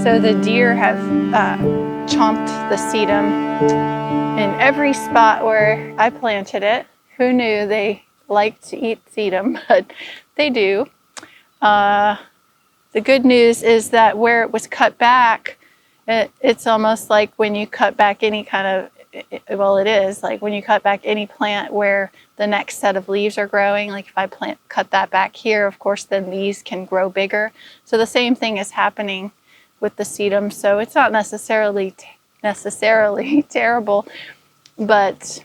So the deer have chomped the sedum in every spot where I planted it. Who knew they like to eat sedum, but they do. The good news is that where it was cut back, it's almost like when you cut back any kind of, well, it is like when you cut back any plant where the next set of leaves are growing. Like if I cut that back here, of course, then these can grow bigger. So the same thing is happening with the sedum. So it's not necessarily terrible, but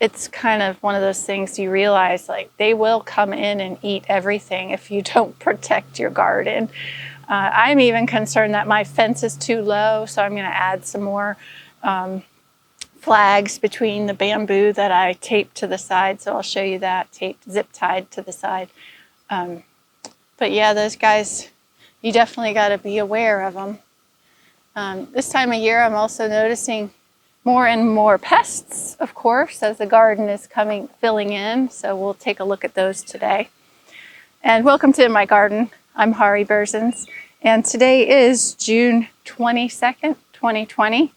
it's kind of one of those things you realize, like, they will come in and eat everything if you don't protect your garden. I'm even concerned that my fence is too low, so I'm going to add some more flags between the bamboo that I taped to the side. So I'll show you that, taped, zip tied to the side. But yeah, those guys, you definitely got to be aware of them. This time of year, I'm also noticing more and more pests, of course, as the garden is filling in. So we'll take a look at those today. And welcome to my garden. I'm Hari Berzins, and today is June 22nd, 2020.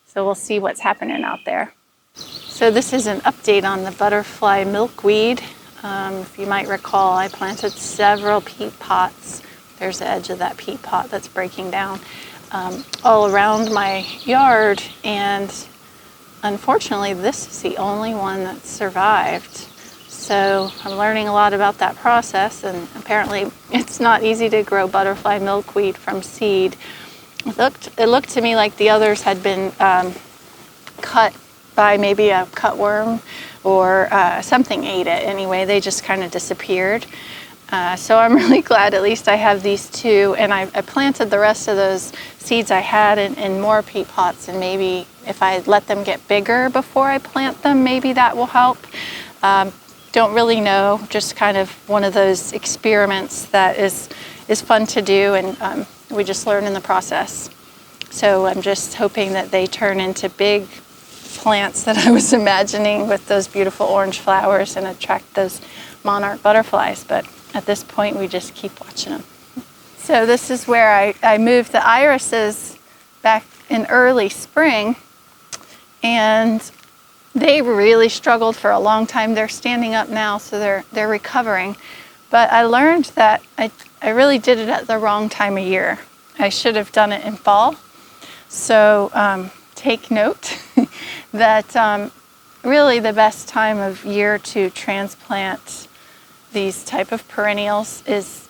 So we'll see what's happening out there. So this is an update on the butterfly milkweed. If you might recall, I planted several peat pots. There's the edge of that peat pot that's breaking down all around my yard, and unfortunately, this is the only one that survived. So I'm learning a lot about that process, and apparently it's not easy to grow butterfly milkweed from seed. It looked to me like the others had been cut by maybe a cutworm or something ate it. Anyway, they just kind of disappeared. So I'm really glad at least I have these two, and I planted the rest of those seeds I had in more peat pots, and maybe if I let them get bigger before I plant them, maybe that will help. Don't really know, just kind of one of those experiments that is fun to do, and we just learn in the process. So I'm just hoping that they turn into big plants that I was imagining with those beautiful orange flowers and attract those monarch butterflies. But at this point, we just keep watching them. So this is where I moved the irises back in early spring, and they really struggled for a long time. They're standing up now, so they're recovering. But I learned that I really did it at the wrong time of year. I should have done it in fall. So take note that really the best time of year to transplant these type of perennials is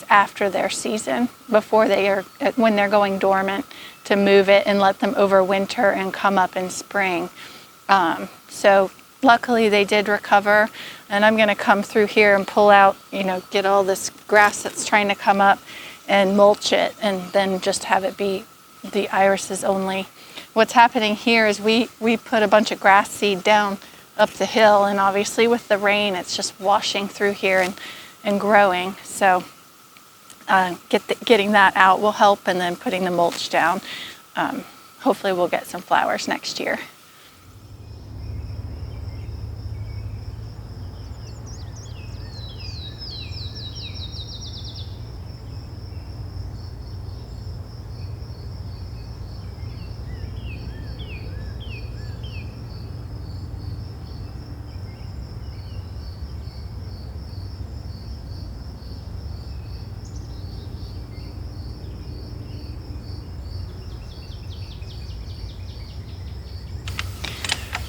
after their season, before when they're going dormant, to move it and let them overwinter and come up in spring. So luckily they did recover, and I'm going to come through here and pull out, get all this grass that's trying to come up and mulch it, and then just have it be the irises only. What's happening here is we put a bunch of grass seed down up the hill, and obviously with the rain it's just washing through here and growing. So getting that out will help, and then putting the mulch down. Hopefully we'll get some flowers next year.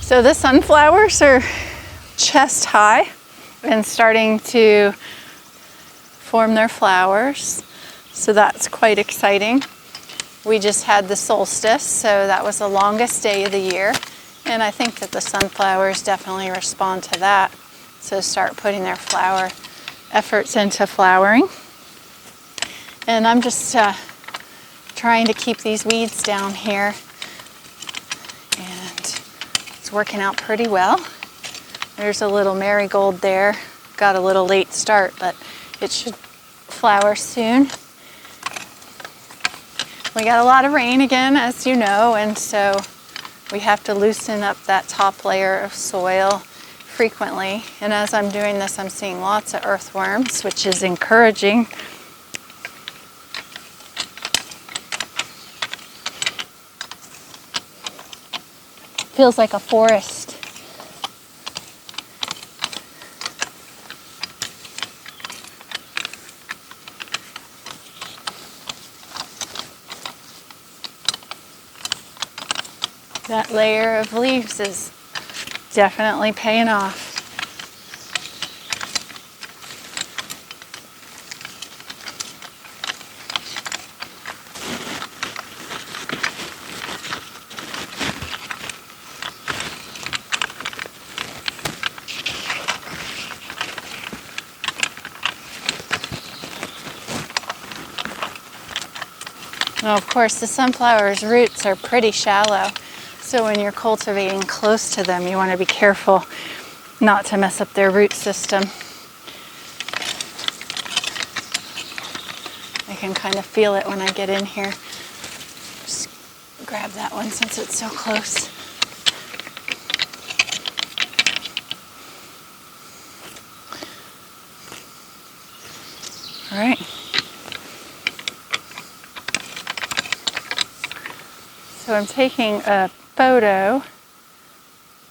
So the sunflowers are chest high and starting to form their flowers. So that's quite exciting. We just had the solstice, so that was the longest day of the year. And I think that the sunflowers definitely respond to that. So start putting their flower efforts into flowering. And I'm just trying to keep these weeds down here. It's working out pretty well. There's a little marigold there. Got a little late start, but it should flower soon. We got a lot of rain again, as you know, and so we have to loosen up that top layer of soil frequently. And as I'm doing this, I'm seeing lots of earthworms, which is encouraging. Feels like a forest. That layer of leaves is definitely paying off. Now, of course, the sunflower's roots are pretty shallow, so when you're cultivating close to them, you want to be careful not to mess up their root system. I can kind of feel it when I get in here. Just grab that one since it's so close. All right. So I'm taking a photo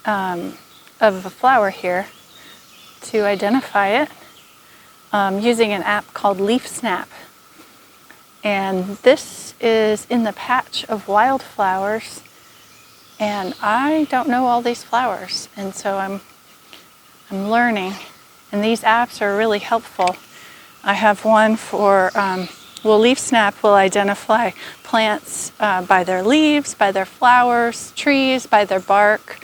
of a flower here to identify it using an app called Leaf Snap. And this is in the patch of wildflowers, and I don't know all these flowers, and so I'm learning. And these apps are really helpful. I have one for Leaf Snap will identify plants by their leaves, by their flowers, trees, by their bark.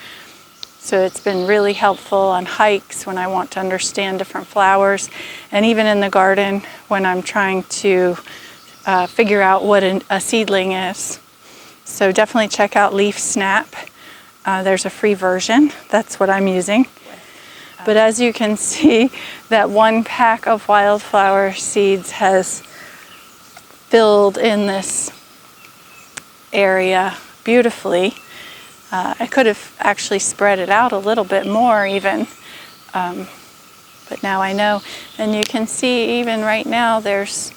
So it's been really helpful on hikes when I want to understand different flowers, and even in the garden when I'm trying to figure out what a seedling is. So definitely check out Leaf Snap. There's a free version. That's what I'm using. But as you can see, that one pack of wildflower seeds has filled in this area beautifully. I could have actually spread it out a little bit more even, but now I know. And you can see even right now there's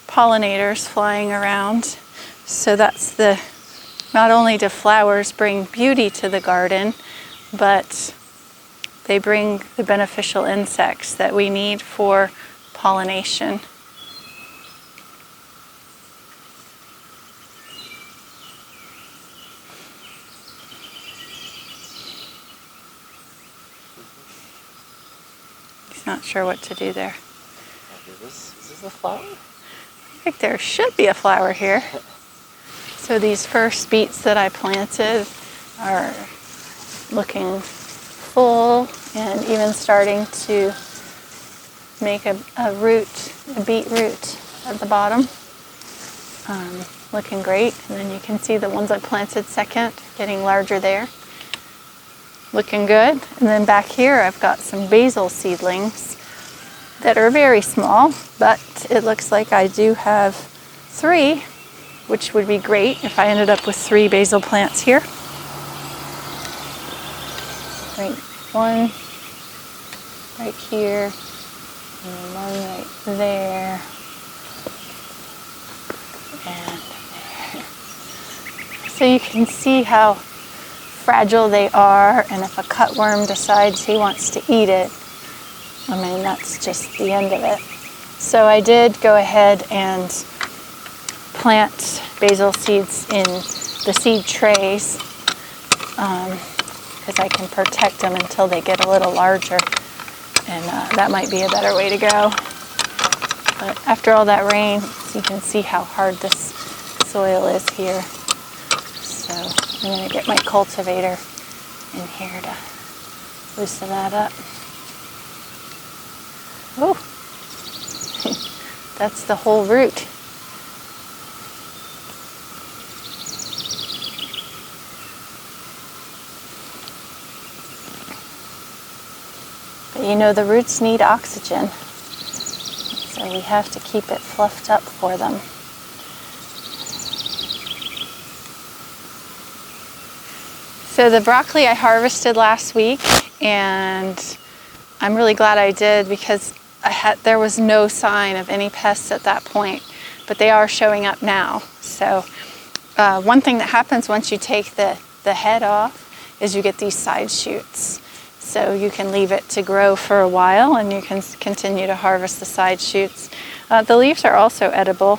pollinators flying around. So that's not only do flowers bring beauty to the garden, but they bring the beneficial insects that we need for pollination. Not sure what to do there. Is this a flower? I think there should be a flower here. So these first beets that I planted are looking full and even starting to make a beet root at the bottom. Looking great. And then you can see the ones I planted second getting larger there. Looking good. And then back here I've got some basil seedlings that are very small, but it looks like I do have 3, which would be great if I ended up with 3 basil plants here. Right, one right here, and one right there, and there. So you can see how fragile they are, and if a cutworm decides he wants to eat it, I mean, that's just the end of it. So I did go ahead and plant basil seeds in the seed trays because I can protect them until they get a little larger, and that might be a better way to go. But after all that rain, you can see how hard this soil is here. So I'm going to get my cultivator in here to loosen that up. Oh, that's the whole root. But you know, the roots need oxygen, so we have to keep it fluffed up for them. So the broccoli I harvested last week, and I'm really glad I did because there was no sign of any pests at that point, but they are showing up now. So one thing that happens once you take the head off is you get these side shoots. So you can leave it to grow for a while and you can continue to harvest the side shoots. The leaves are also edible.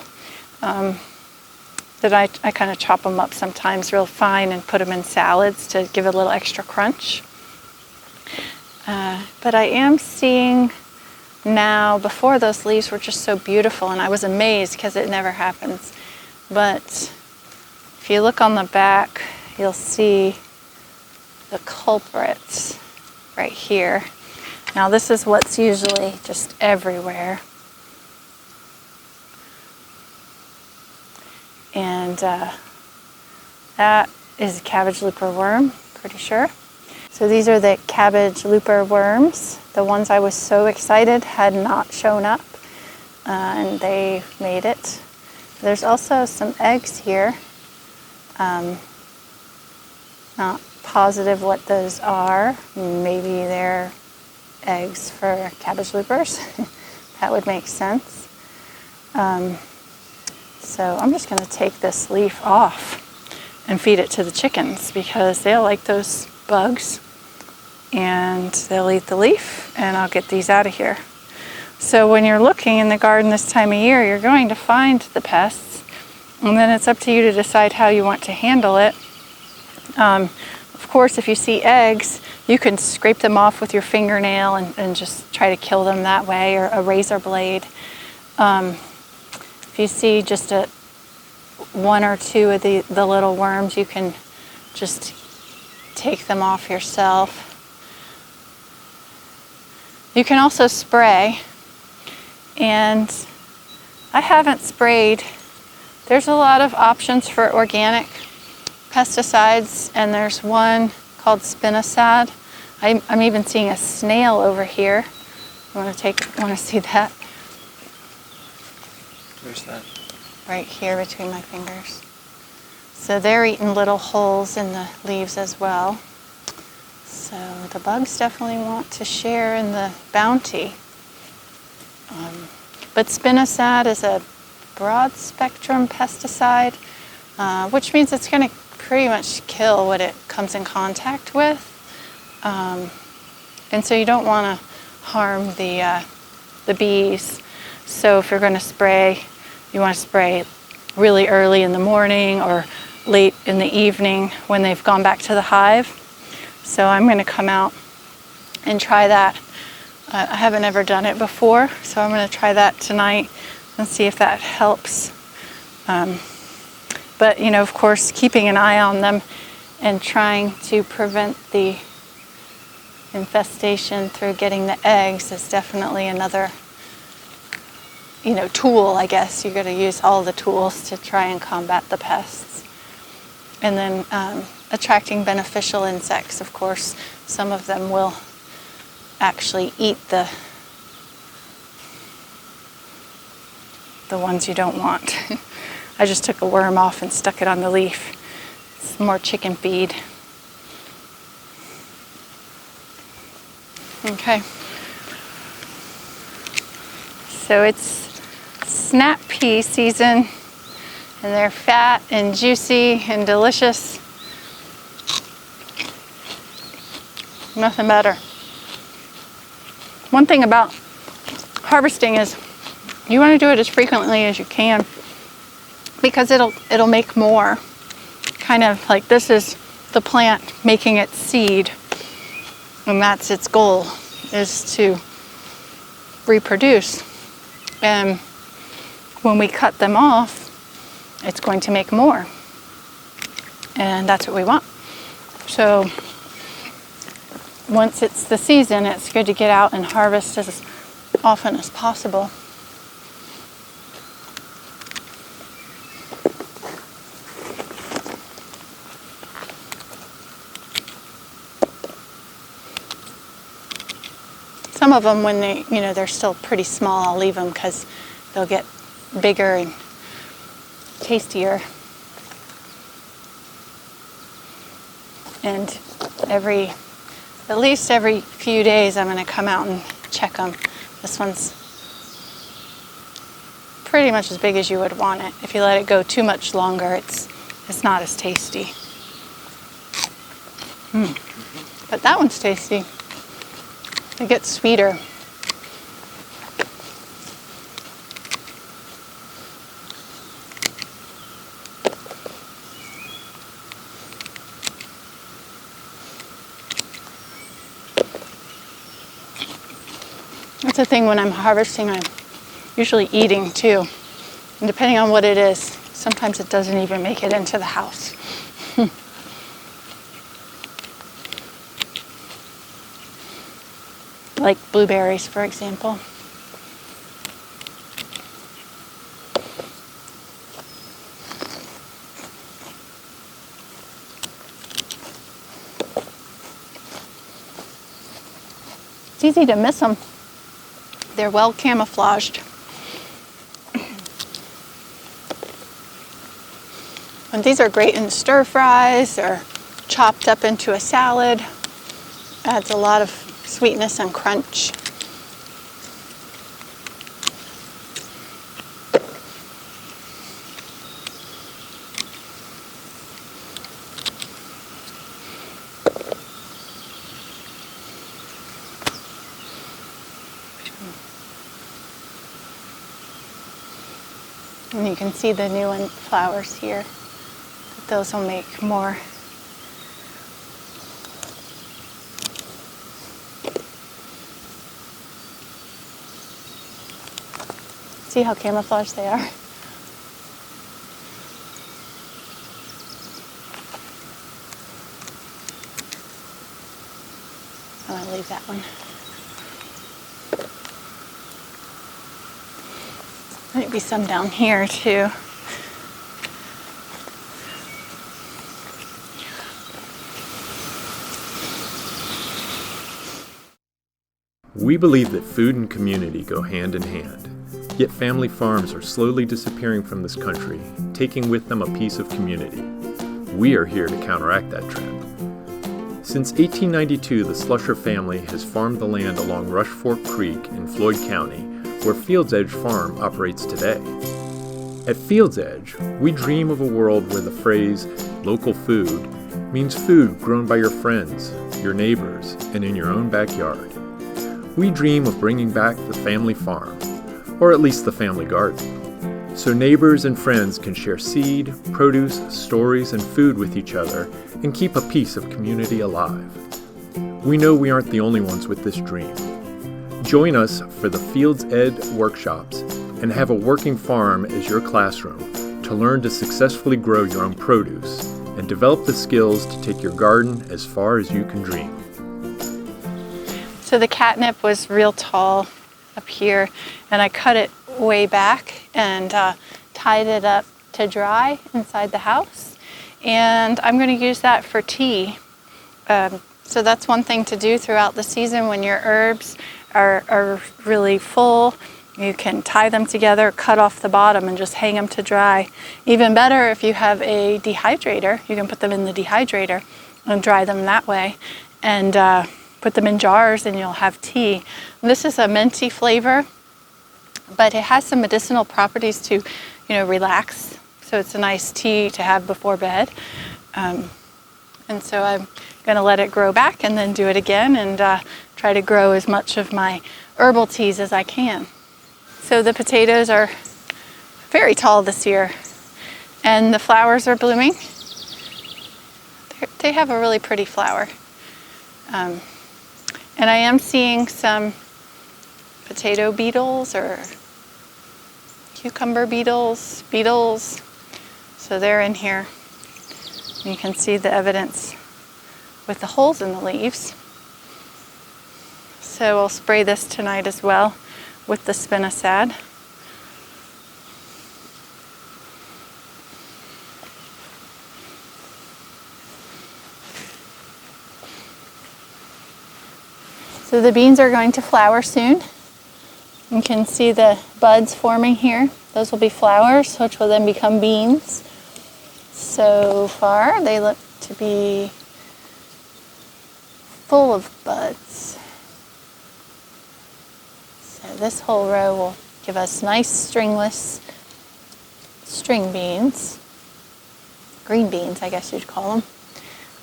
That I kind of chop them up sometimes real fine and put them in salads to give it a little extra crunch. But I am seeing now, before those leaves were just so beautiful and I was amazed because it never happens. But if you look on the back, you'll see the culprits right here. Now this is what's usually just everywhere. And that is a cabbage looper worm, pretty sure. So these are the cabbage looper worms. The ones I was so excited had not shown up, and they made it. There's also some eggs here. Not positive what those are. Maybe they're eggs for cabbage loopers. That would make sense. So I'm just going to take this leaf off and feed it to the chickens because they'll like those bugs and they'll eat the leaf, and I'll get these out of here. So when you're looking in the garden this time of year, you're going to find the pests, and then it's up to you to decide how you want to handle it. Of course, if you see eggs, you can scrape them off with your fingernail and just try to kill them that way, or a razor blade. If you see just one or two of the little worms, you can just take them off yourself. You can also spray, and I haven't sprayed. There's a lot of options for organic pesticides, and there's one called spinosad. I'm even seeing a snail over here. Want to see that? Where's that? Right here between my fingers. So they're eating little holes in the leaves as well. So the bugs definitely want to share in the bounty. But spinosad is a broad spectrum pesticide, which means it's going to pretty much kill what it comes in contact with. And so you don't want to harm the bees. So if you're going to spray, you want to spray really early in the morning or late in the evening when they've gone back to the hive. So I'm going to come out and try that. I haven't ever done it before, so I'm going to try that tonight and see if that helps. But, you know, of course, keeping an eye on them and trying to prevent the infestation through getting the eggs is definitely another, tool, I guess. You've got to use all the tools to try and combat the pests. And then attracting beneficial insects, of course. Some of them will actually eat the ones you don't want. I just took a worm off and stuck it on the leaf. It's more chicken feed. Okay. So it's snap pea season, and they're fat and juicy and delicious. Nothing better. One thing about harvesting is you want to do it as frequently as you can, because it'll make more. Kind of like this is the plant making its seed, and that's its goal, is to reproduce. And when we cut them off, it's going to make more, and that's what we want. So once it's the season, it's good to get out and harvest as often as possible. Some of them, when they're still pretty small, I'll leave them because they'll get bigger and tastier. And at least every few days, I'm going to come out and check them. This one's pretty much as big as you would want it. If you let it go too much longer, it's not as tasty. But that one's tasty. It gets sweeter. That's the thing when I'm harvesting, I'm usually eating too. And depending on what it is, sometimes it doesn't even make it into the house. Like blueberries, for example. It's easy to miss them. They're well camouflaged. And these are great in stir fries or chopped up into a salad. Adds a lot of sweetness and crunch. And you can see the new flowers here. Those will make more. See how camouflaged they are? I'm going to leave that one. Might be some down here too. We believe that food and community go hand in hand, yet family farms are slowly disappearing from this country, taking with them a piece of community. We are here to counteract that trend. Since 1892, the Slusher family has farmed the land along Rush Fork Creek in Floyd County, where Fields Edge Farm operates today. At Fields Edge, we dream of a world where the phrase, local food, means food grown by your friends, your neighbors, and in your own backyard. We dream of bringing back the family farm, or at least the family garden, so neighbors and friends can share seed, produce, stories, and food with each other and keep a piece of community alive. We know we aren't the only ones with this dream. Join us for the Fields Ed workshops and have a working farm as your classroom to learn to successfully grow your own produce and develop the skills to take your garden as far as you can dream. So the catnip was real tall up here, and I cut it way back and tied it up to dry inside the house. And I'm going to use that for tea. So that's one thing to do throughout the season when your herbs are really full. You can tie them together, cut off the bottom, and just hang them to dry. Even better if you have a dehydrator, you can put them in the dehydrator and dry them that way. And put them in jars and you'll have tea. This is a minty flavor, but it has some medicinal properties to, relax. So it's a nice tea to have before bed. And so I'm going to let it grow back and then do it again and try to grow as much of my herbal teas as I can. So the potatoes are very tall this year and the flowers are blooming. They have a really pretty flower. And I am seeing some potato beetles or cucumber beetles. So they're in here. You can see the evidence with the holes in the leaves. So I'll spray this tonight as well with the spinosad. So the beans are going to flower soon. You can see the buds forming here. Those will be flowers, which will then become beans. So far, they look to be full of buds. So this whole row will give us nice stringless string beans. Green beans, I guess you'd call them.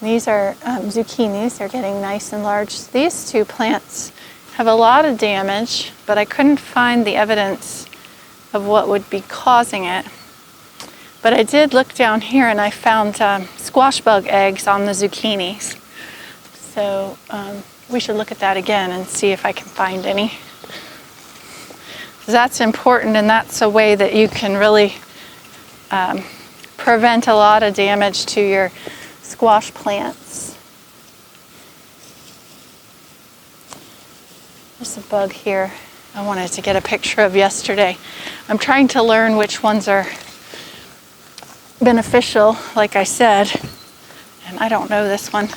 These are zucchinis. They're getting nice and large. These two plants have a lot of damage, but I couldn't find the evidence of what would be causing it. But I did look down here and I found squash bug eggs on the zucchinis. So we should look at that again and see if I can find any. That's important, and that's a way that you can really prevent a lot of damage to your squash plants. There's a bug here I wanted to get a picture of yesterday. I'm trying to learn which ones are beneficial, like I said, and I don't know this one.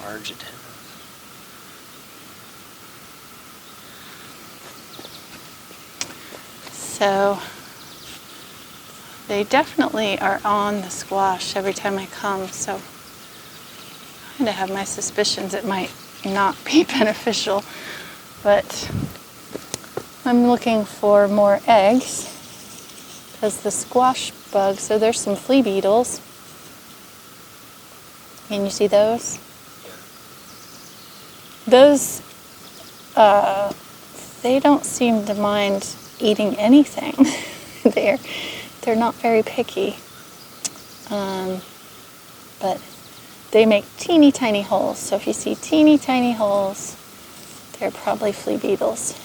Large it. So they definitely are on the squash every time I come, so I kind of have my suspicions it might not be beneficial, but I'm looking for more eggs because the squash bugs, so there's some flea beetles. Can you see those? Those, they don't seem to mind eating anything. They're not very picky, but they make teeny tiny holes. So if you see teeny tiny holes, they're probably flea beetles.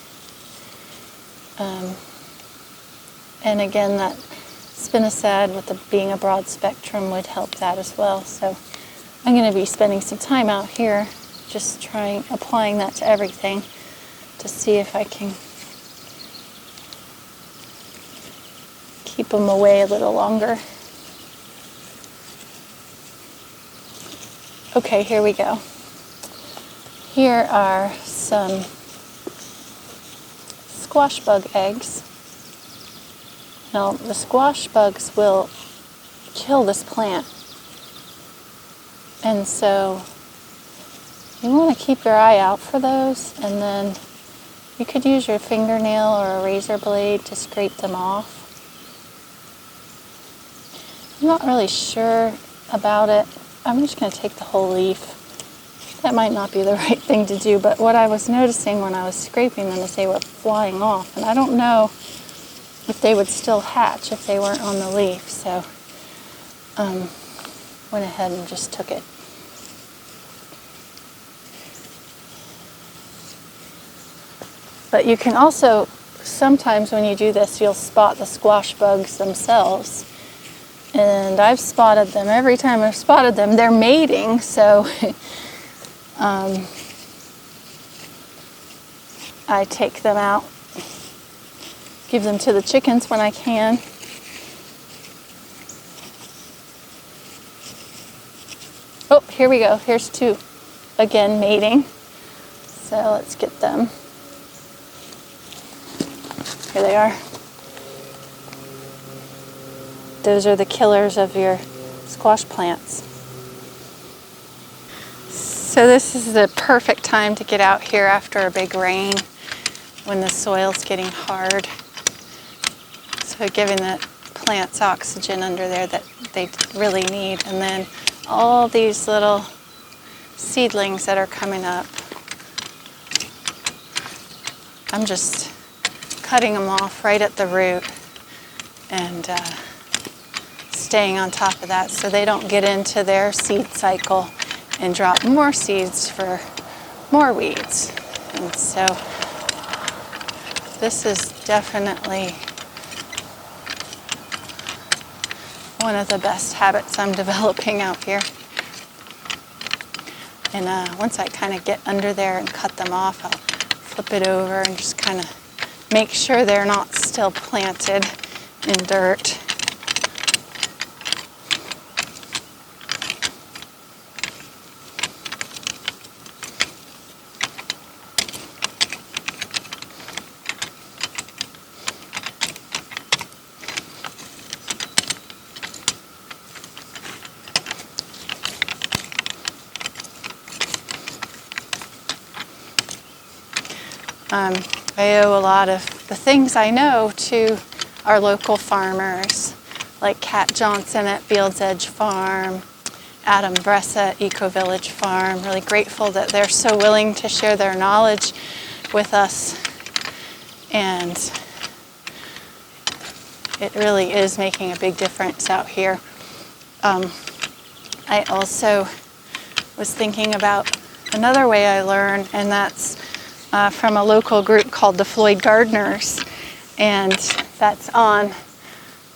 And again, that spinosad with being a broad spectrum would help that as well. So I'm going to be spending some time out here just applying that to everything to see if I can keep them away a little longer. Okay, here we go. Here are some squash bug eggs. Now, the squash bugs will kill this plant. And so you want to keep your eye out for those, and then you could use your fingernail or a razor blade to scrape them off. I'm not really sure about it. I'm just going to take the whole leaf. That might not be the right thing to do, but what I was noticing when I was scraping them is they were flying off, and I don't know if they would still hatch if they weren't on the leaf, so went ahead and just took it. But you can also, sometimes when you do this, you'll spot the squash bugs themselves. And I've spotted them. Every time I've spotted them, they're mating, so I take them out, give them to the chickens when I can. Oh, here we go. Here's two. Again, mating. So let's get them. Here they are. Those are the killers of your squash plants. So this is the perfect time to get out here after a big rain when the soil's getting hard. So giving the plants oxygen under there that they really need. And then all these little seedlings that are coming up, I'm just cutting them off right at the root and staying on top of that so they don't get into their seed cycle and drop more seeds for more weeds. And so this is definitely one of the best habits I'm developing out here. And once I kind of get under there and cut them off, I'll flip it over and just kind of make sure they're not still planted in dirt. I owe a lot of the things I know to our local farmers, like Kat Johnson at Fields Edge Farm, Adam Bressa at Eco Village Farm. Really grateful that they're so willing to share their knowledge with us. And it really is making a big difference out here. I also was thinking about another way I learn, and that's from a local group called the Floyd Gardeners, and that's on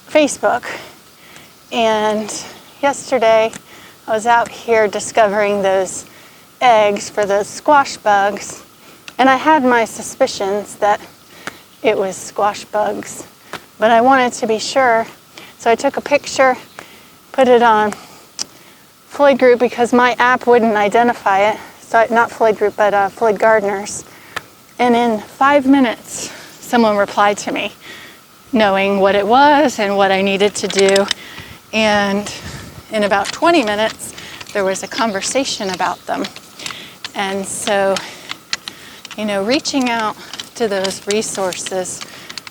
Facebook. And yesterday I was out here discovering those eggs for those squash bugs, and I had my suspicions that it was squash bugs, but I wanted to be sure, so I took a picture, put it on Floyd Group because my app wouldn't identify it. So not Floyd Group, but Floyd Gardeners. And in 5 minutes, someone replied to me, knowing what it was and what I needed to do. And in about 20 minutes, there was a conversation about them. And so, you know, reaching out to those resources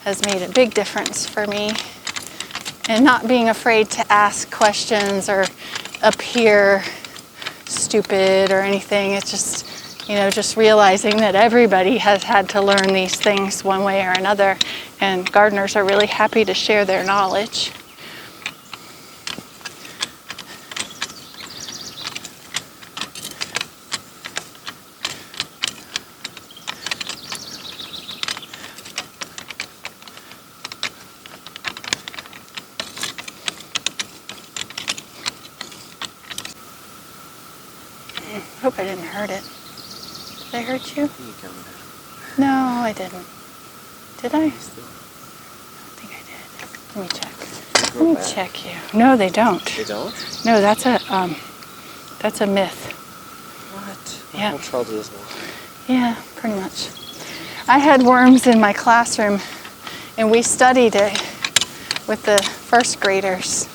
has made a big difference for me. And not being afraid to ask questions or appear stupid or anything. It's just, you know, just realizing that everybody has had to learn these things one way or another, and gardeners are really happy to share their knowledge. Hope I didn't hurt it. Did I hurt you? No, I didn't. Did I? I don't think I did. Let me check. Let me check you. No, they don't. They don't? No, that's a myth. What? Yeah. My whole childhood is one. Yeah, pretty much. I had worms in my classroom, and we studied it with the first graders.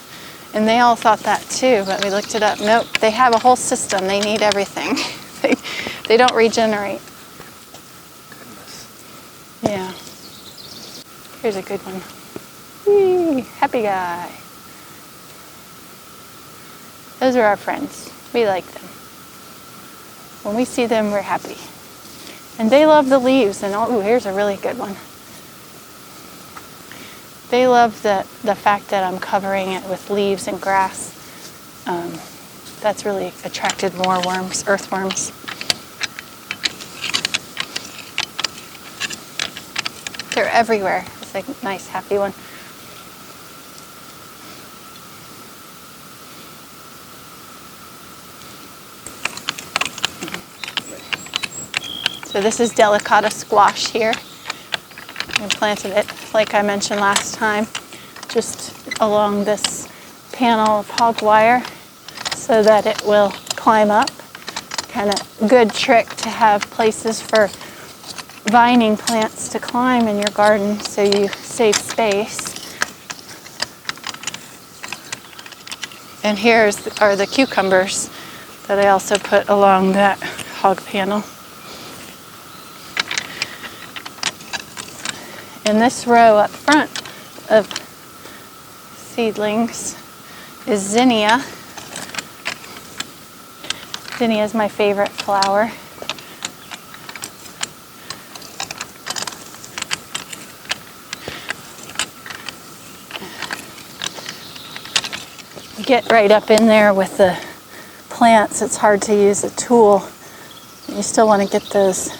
And they all thought that too, but we looked it up. Nope, they have a whole system. They need everything. They don't regenerate. Goodness. Yeah. Here's a good one. Whee, happy guy. Those are our friends. We like them. When we see them, we're happy. And they love the leaves. And oh, here's a really good one. They love the fact that I'm covering it with leaves and grass. That's really attracted more worms, earthworms. They're everywhere. It's a nice, happy one. So this is delicata squash here. I planted it, like I mentioned last time, just along this panel of hog wire so that it will climb up. Kind of good trick to have places for vining plants to climb in your garden so you save space. And here are the cucumbers that I also put along that hog panel. And this row up front of seedlings is Zinnia. Zinnia is my favorite flower. You get right up in there with the plants, it's hard to use a tool. You still want to get those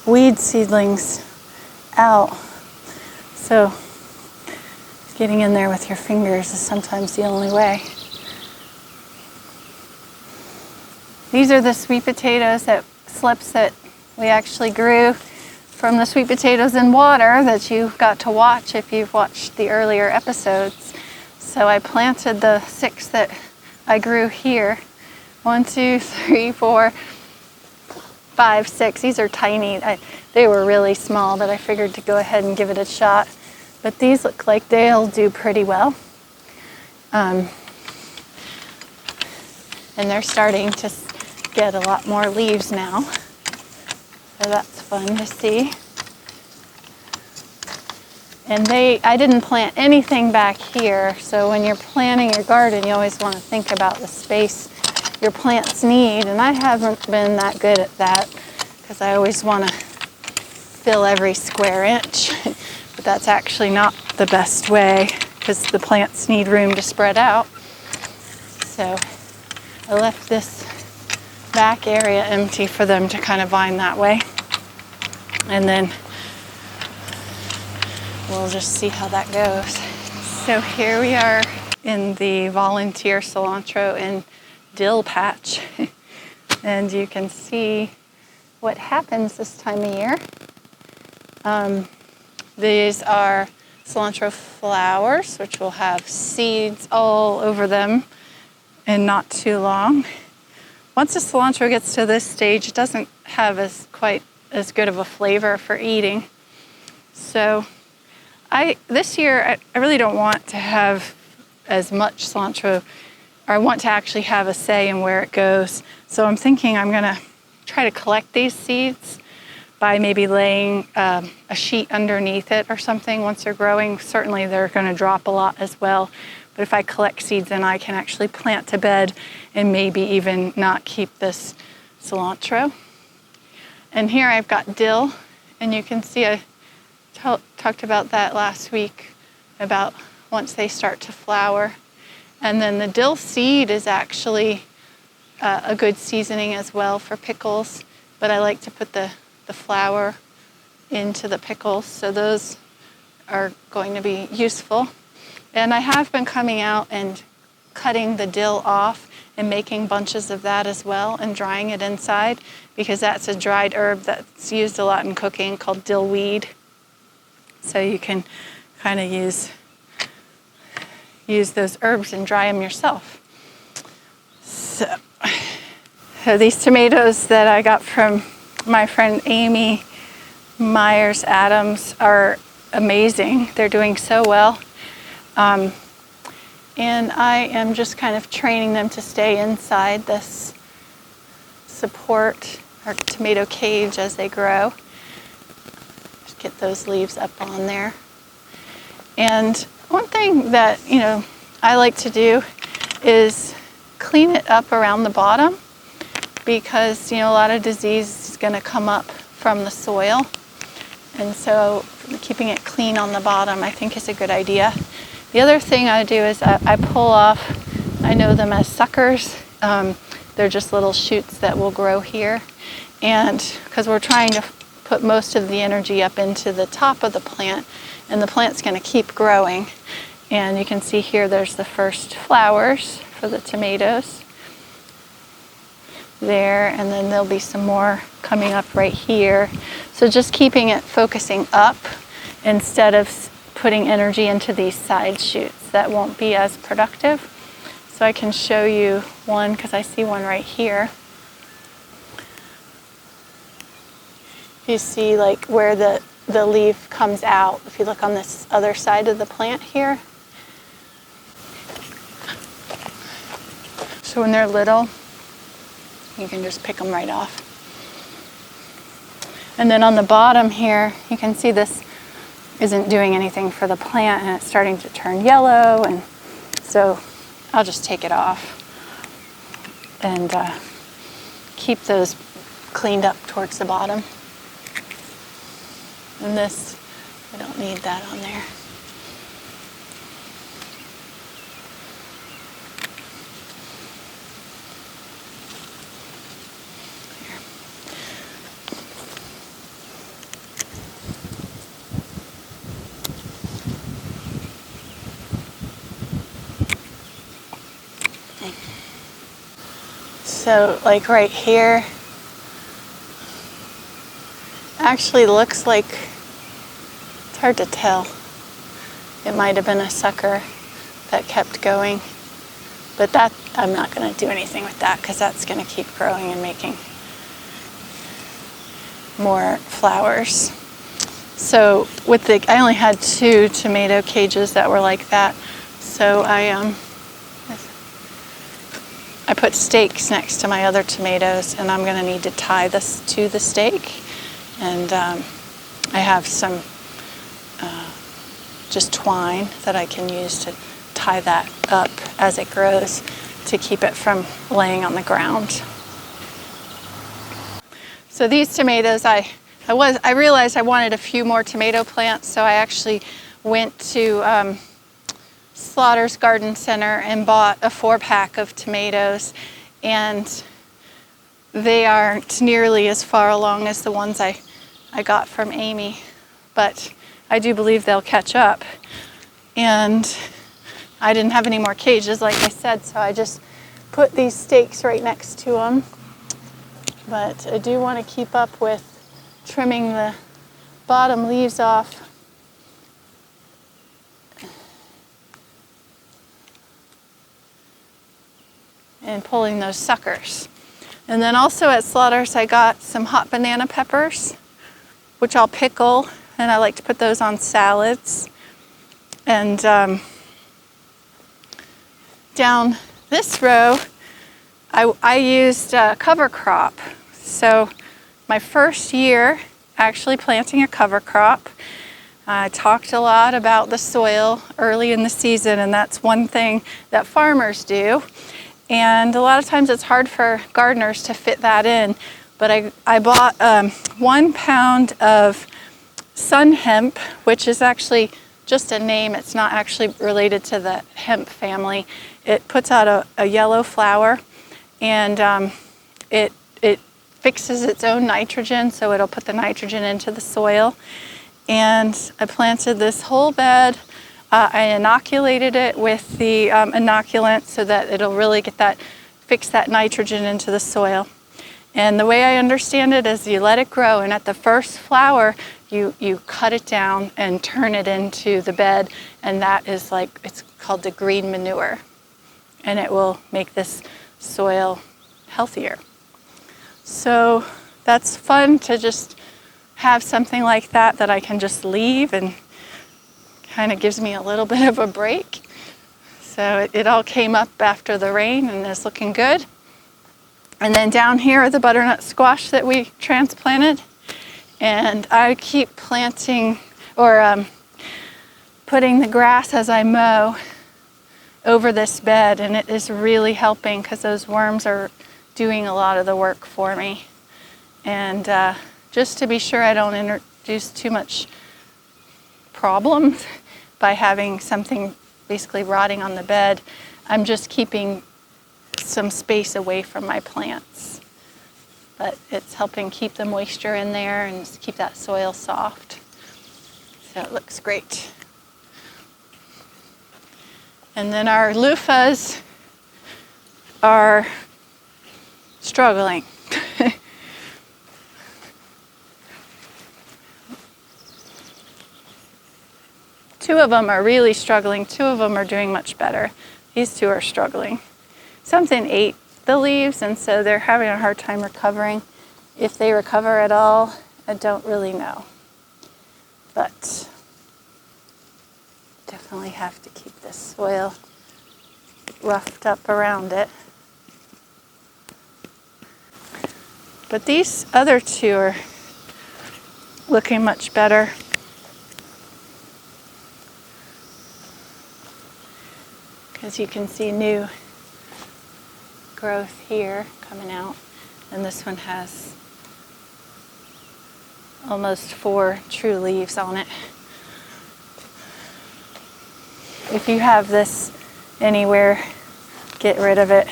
weed seedlings out. So getting in there with your fingers is sometimes the only way. These are the sweet potatoes, slips that we actually grew from the sweet potatoes in water that you got to watch if you've watched the earlier episodes. So I planted the 6 that I grew here. 1, 2, 3, 4, 5, 6. These are tiny. They were really small, but I figured to go ahead and give it a shot. But these look like they'll do pretty well. And they're starting to get a lot more leaves now. So that's fun to see. And I didn't plant anything back here, so when you're planting your garden, you always want to think about the space your plants need, and I haven't been that good at that because I always want to fill every square inch, but that's actually not the best way because the plants need room to spread out. So I left this back area empty for them to kind of vine that way, and then we'll just see how that goes. So here we are in the volunteer cilantro and dill patch, and you can see what happens this time of year. These are cilantro flowers, which will have seeds all over them in not too long. Once the cilantro gets to this stage, it doesn't have quite as good of a flavor for eating. So this year, I really don't want to have as much cilantro, or I want to actually have a say in where it goes. So I'm thinking I'm going to try to collect these seeds by maybe laying a sheet underneath it or something once they're growing. Certainly they're going to drop a lot as well. But if I collect seeds, then I can actually plant to bed and maybe even not keep this cilantro. And here I've got dill, and you can see I talked about that last week, about once they start to flower. And then the dill seed is actually a good seasoning as well for pickles, but I like to put the flour into the pickles, so those are going to be useful. And I have been coming out and cutting the dill off and making bunches of that as well and drying it inside, because that's a dried herb that's used a lot in cooking called dill weed. So you can kind of use those herbs and dry them yourself. So these tomatoes that I got from my friend Amy Myers Adams are amazing. They're doing so well. And I am just kind of training them to stay inside this support or tomato cage as they grow. Just get those leaves up on there. And one thing that, I like to do is clean it up around the bottom, because, a lot of disease is going to come up from the soil. And so keeping it clean on the bottom, I think, is a good idea. The other thing I do is I pull off, I know them as suckers. They're just little shoots that will grow here. And because we're trying to put most of the energy up into the top of the plant, and the plant's going to keep growing. And you can see here there's the first flowers for the tomatoes there, and then there'll be some more coming up right here. So just keeping it focusing up instead of putting energy into these side shoots. That won't be as productive. So I can show you one, because I see one right here. You see like where the leaf comes out. If you look on this other side of the plant here. So when they're little, you can just pick them right off. And then on the bottom here, you can see this isn't doing anything for the plant, and it's starting to turn yellow, and so I'll just take it off and keep those cleaned up towards the bottom. And this, I don't need that on there. So like right here, actually looks like, it's hard to tell. It might have been a sucker that kept going, but that, I'm not going to do anything with that, because that's going to keep growing and making more flowers. So I only had 2 tomato cages that were like that, so I put stakes next to my other tomatoes, and I'm going to need to tie this to the stake. And I have some just twine that I can use to tie that up as it grows to keep it from laying on the ground. So these tomatoes, I realized I wanted a few more tomato plants, so I actually went to Slaughter's Garden Center and bought a 4-pack of tomatoes, and they aren't nearly as far along as the ones I got from Amy, but I do believe they'll catch up. And I didn't have any more cages, like I said, so I just put these stakes right next to them. But I do want to keep up with trimming the bottom leaves off. And pulling those suckers. And then also at Slaughter's I got some hot banana peppers, which I'll pickle, and I like to put those on salads. And down this row, I used cover crop. So my first year actually planting a cover crop, I talked a lot about the soil early in the season, and that's one thing that farmers do. And a lot of times it's hard for gardeners to fit that in. But I bought 1 pound of sun hemp, which is actually just a name. It's not actually related to the hemp family. It puts out a yellow flower, and it fixes its own nitrogen, so it'll put the nitrogen into the soil. And I planted this whole bed. I inoculated it with the inoculant so that it'll really fix that nitrogen into the soil. And the way I understand it is you let it grow, and at the first flower, you cut it down and turn it into the bed, and that is it's called the green manure. And it will make this soil healthier. So that's fun to just have something like that I can just leave, and kind of gives me a little bit of a break. So it all came up after the rain and is looking good. And then down here are the butternut squash that we transplanted. And I keep planting or putting the grass as I mow over this bed, and it is really helping because those worms are doing a lot of the work for me. And just to be sure I don't introduce too much problems by having something basically rotting on the bed, I'm just keeping some space away from my plants. But it's helping keep the moisture in there and keep that soil soft. So it looks great. And then our loofahs are struggling. Two of them are really struggling. Two of them are doing much better. These two are struggling. Something ate the leaves, and so they're having a hard time recovering. If they recover at all, I don't really know. But definitely have to keep this soil roughed up around it. But these other two are looking much better. As you can see, new growth here coming out, and this one has almost 4 true leaves on it. If you have this anywhere, get rid of it.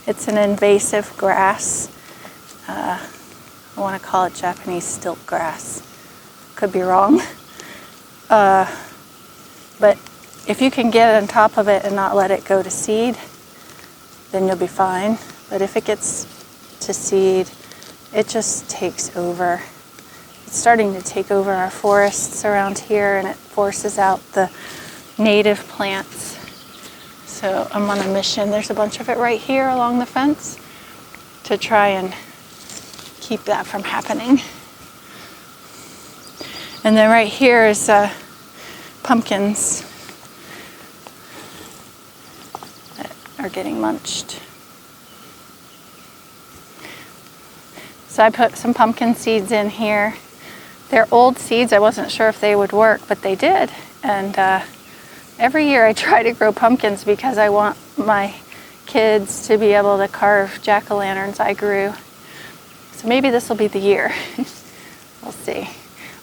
It's an invasive grass. I want to call it Japanese stilt grass. Could be wrong. But if you can get on top of it and not let it go to seed, then you'll be fine. But if it gets to seed, it just takes over. It's starting to take over our forests around here, and it forces out the native plants. So I'm on a mission. There's a bunch of it right here along the fence to try and keep that from happening. And then right here is pumpkins that are getting munched. So I put some pumpkin seeds in here. They're old seeds. I wasn't sure if they would work, but they did. And every year I try to grow pumpkins because I want my kids to be able to carve jack-o'-lanterns I grew. So maybe this will be the year. We'll see.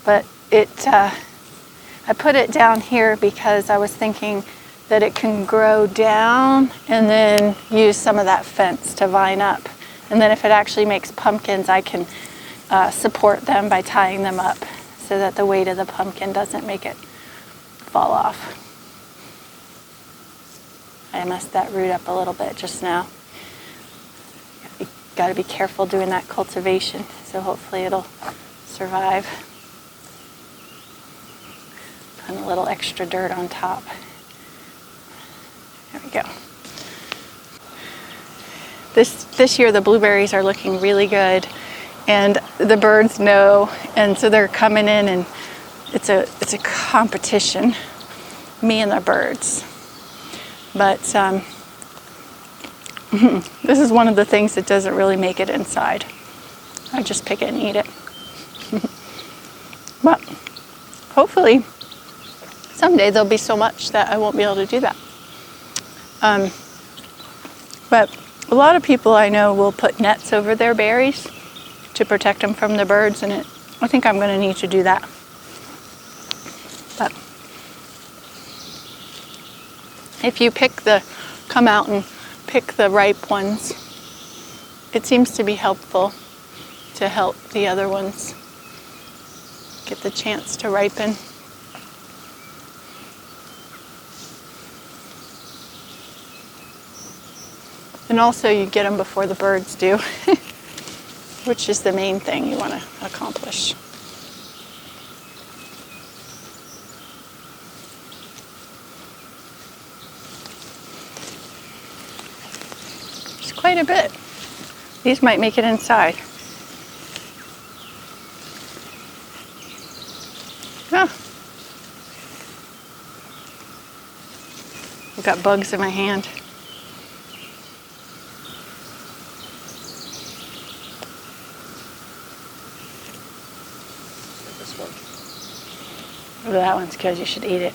But I put it down here because I was thinking that it can grow down and then use some of that fence to vine up. And then if it actually makes pumpkins, I can support them by tying them up so that the weight of the pumpkin doesn't make it fall off. I messed that root up a little bit just now. Got to be careful doing that cultivation, so hopefully it'll survive. Put a little extra dirt on top. There we go. This year the blueberries are looking really good, and the birds know, and so they're coming in, and it's a competition, me and the birds. But this is one of the things that doesn't really make it inside. I just pick it and eat it. But hopefully someday there'll be so much that I won't be able to do that. But a lot of people I know will put nets over their berries to protect them from the birds, and I think I'm going to need to do that. But if you come out and pick the ripe ones, it seems to be helpful to help the other ones get the chance to ripen. And also you get them before the birds do, which is the main thing you want to accomplish. There's quite a bit. These might make it inside. Ah. I've got bugs in my hand. This one. That one's good, you should eat it.